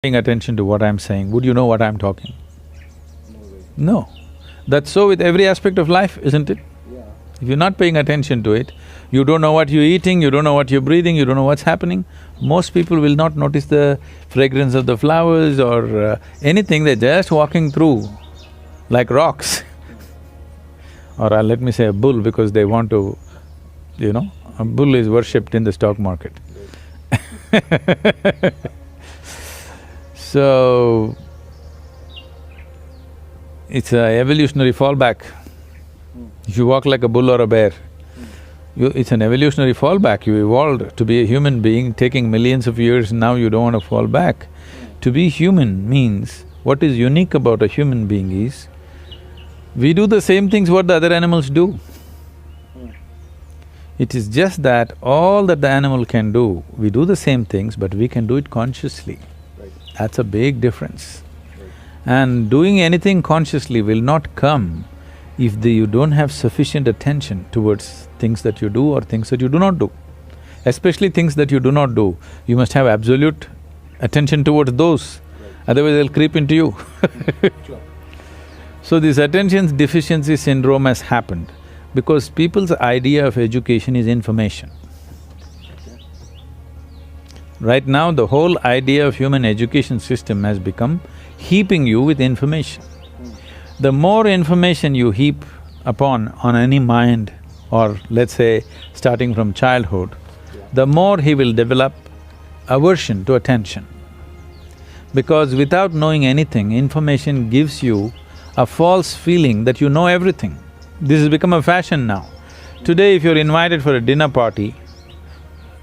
paying attention to what I'm saying, would you know what I'm talking? No way. No. That's so with every aspect of life, isn't it? Yeah. If you're not paying attention to it, you don't know what you're eating, you don't know what you're breathing, you don't know what's happening. Most people will not notice the fragrance of the flowers or anything, they're just walking through like rocks. Or let me say a bull because they want to, a bull is worshipped in the stock market. So, it's a evolutionary fallback. If you walk like a bull or a bear, it's an evolutionary fallback. You evolved to be a human being, taking millions of years, now you don't want to fall back. To be human means, what is unique about a human being is, we do the same things what the other animals do. It is just that all that the animal can do, we do the same things, but we can do it consciously. Right. That's a big difference. Right. And doing anything consciously will not come if you don't have sufficient attention towards things that you do or things that you do not do. Especially things that you do not do, you must have absolute attention towards those, Right. otherwise they'll creep into you. Sure. So this attention deficiency syndrome has happened because people's idea of education is information. Right now, the whole idea of human education system has become heaping you with information. The more information you heap upon on any mind, or let's say starting from childhood, the more he will develop aversion to attention. Because without knowing anything, information gives you a false feeling that you know everything. This has become a fashion now. Today if you're invited for a dinner party,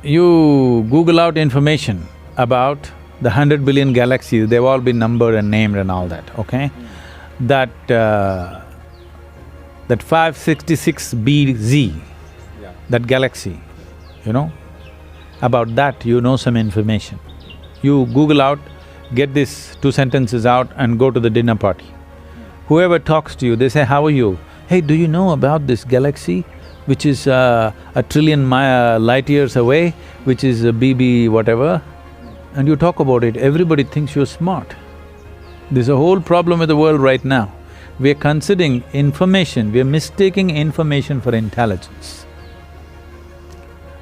you Google out information about the 100 billion galaxies, they've all been numbered and named and all that, okay? That 566 BZ, Yeah. that galaxy, about that you know some information. You Google out, get these two sentences out and go to the dinner party. Whoever talks to you, they say, how are you? Hey, do you know about this galaxy, which is a trillion light years away, which is a BB whatever? And you talk about it, everybody thinks you're smart. There's a whole problem with the world right now. We're considering information, we're mistaking information for intelligence.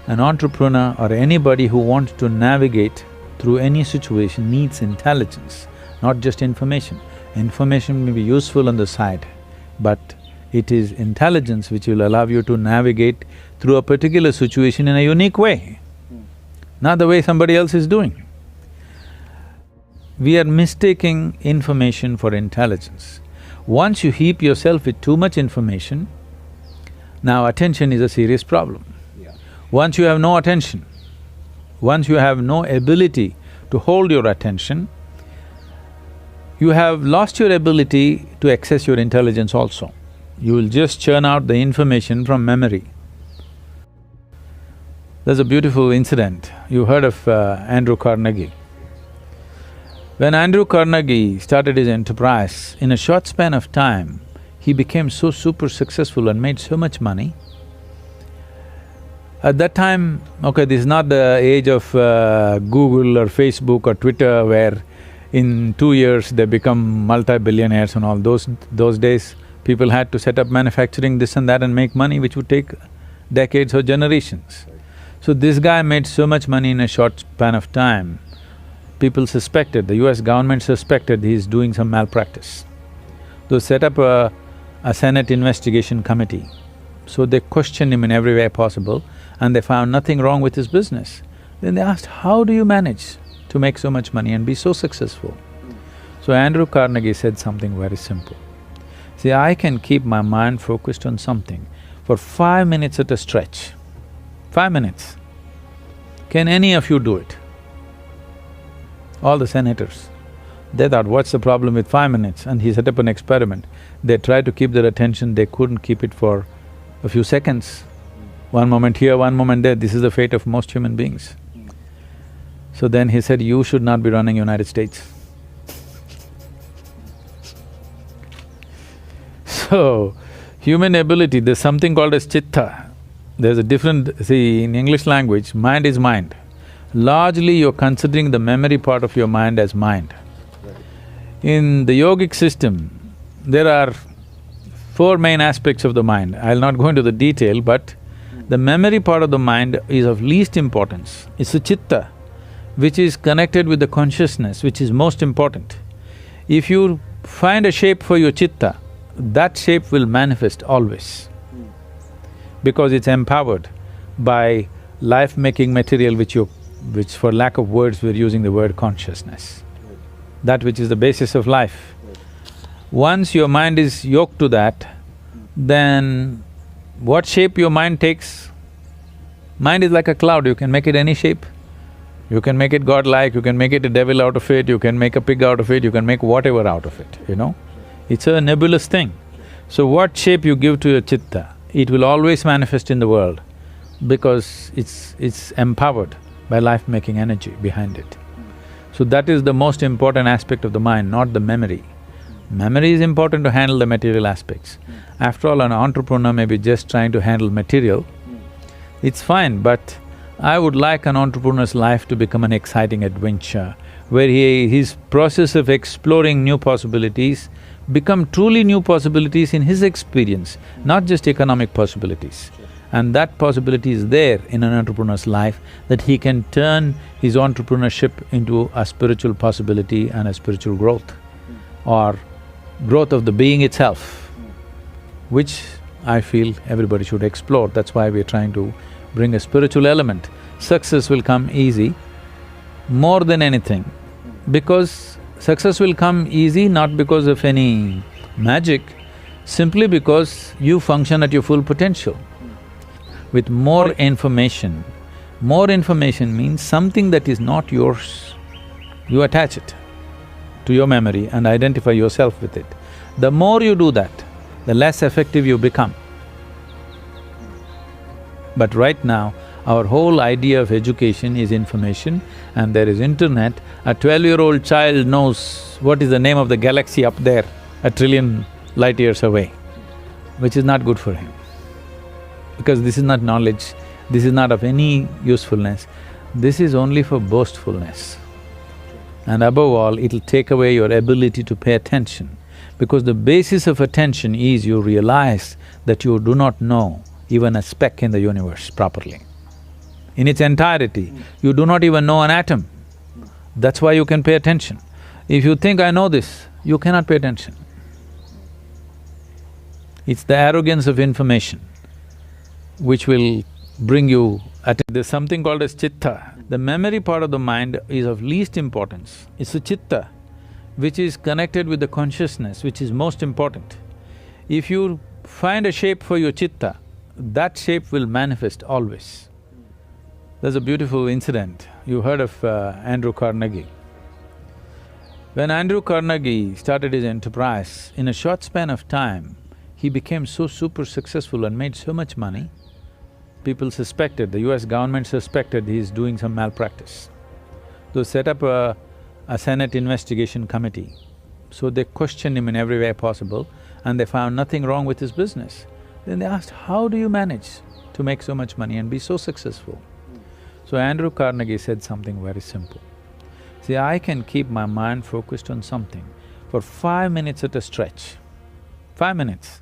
An entrepreneur or anybody who wants to navigate through any situation needs intelligence, not just information. Information may be useful on the side, but it is intelligence which will allow you to navigate through a particular situation in a unique way, not the way somebody else is doing. We are mistaking information for intelligence. Once you heap yourself with too much information, now attention is a serious problem. Yeah. Once you have no attention, once you have no ability to hold your attention, you have lost your ability to access your intelligence also. You will just churn out the information from memory. There's a beautiful incident, you heard of Andrew Carnegie. When Andrew Carnegie started his enterprise, in a short span of time, he became so super successful and made so much money. At that time, okay, this is not the age of Google or Facebook or Twitter where in 2 years they become multi-billionaires and all. Those days, people had to set up manufacturing this and that and make money which would take decades or generations. So this guy made so much money in a short span of time, people suspected, the US government suspected he's doing some malpractice. They set up a Senate investigation committee. So they questioned him in every way possible and they found nothing wrong with his business. Then they asked, how do you manage to make so much money and be so successful? So Andrew Carnegie said something very simple. See, I can keep my mind focused on something for 5 minutes at a stretch. 5 minutes. Can any of you do it? All the senators. They thought, what's the problem with 5 minutes? And he set up an experiment. They tried to keep their attention, they couldn't keep it for a few seconds. One moment here, one moment there, this is the fate of most human beings. So then he said, you should not be running United States. So, human ability, there's something called as chitta. There's a different… see, in English language, mind is mind. largely you're considering the memory part of your mind as mind. In the yogic system, there are four main aspects of the mind. I'll not go into the detail, but the memory part of the mind is of least importance. It's the chitta, which is connected with the consciousness, which is most important. If you find a shape for your chitta, that shape will manifest always, because it's empowered by life-making material which for lack of words we're using the word consciousness, that which is the basis of life. Once your mind is yoked to that, then what shape your mind takes? Mind is like a cloud, you can make it any shape. You can make it godlike, you can make it a devil out of it, you can make a pig out of it, you can make whatever out of it, you know? It's a nebulous thing. So what shape you give to your chitta, it will always manifest in the world because it's empowered by life-making energy behind it. So that is the most important aspect of the mind, not the memory. Memory is important to handle the material aspects. After all, an entrepreneur may be just trying to handle material, it's fine, but I would like an entrepreneur's life to become an exciting adventure, where his process of exploring new possibilities become truly new possibilities in his experience, not just economic possibilities. And that possibility is there in an entrepreneur's life, that he can turn his entrepreneurship into a spiritual possibility and a spiritual growth, or growth of the being itself, which I feel everybody should explore. That's why we're trying to bring a spiritual element. Success will come easy more than anything, because success will come easy not because of any magic, simply because you function at your full potential. With more information means something that is not yours, you attach it to your memory and identify yourself with it. The more you do that, the less effective you become. But right now, our whole idea of education is information, and there is internet. A 12-year-old child knows what is the name of the galaxy up there, a trillion light years away, which is not good for him. Because this is not knowledge, this is not of any usefulness, this is only for boastfulness. And above all, it'll take away your ability to pay attention, because the basis of attention is you realize that you do not know even a speck in the universe properly. In its entirety, you do not even know an atom. That's why you can pay attention. If you think, I know this, you cannot pay attention. It's the arrogance of information which will bring you There's something called as chitta. The memory part of the mind is of least importance. It's the chitta which is connected with the consciousness, which is most important. If you find a shape for your chitta, that shape will manifest always. There's a beautiful incident. You heard of Andrew Carnegie. When Andrew Carnegie started his enterprise, in a short span of time, he became so super successful and made so much money, people suspected, the US government suspected he's doing some malpractice. They set up a Senate investigation committee. So they questioned him in every way possible, and they found nothing wrong with his business. Then they asked, how do you manage to make so much money and be so successful? So Andrew Carnegie said something very simple. See, I can keep my mind focused on something for 5 minutes at a stretch. 5 minutes.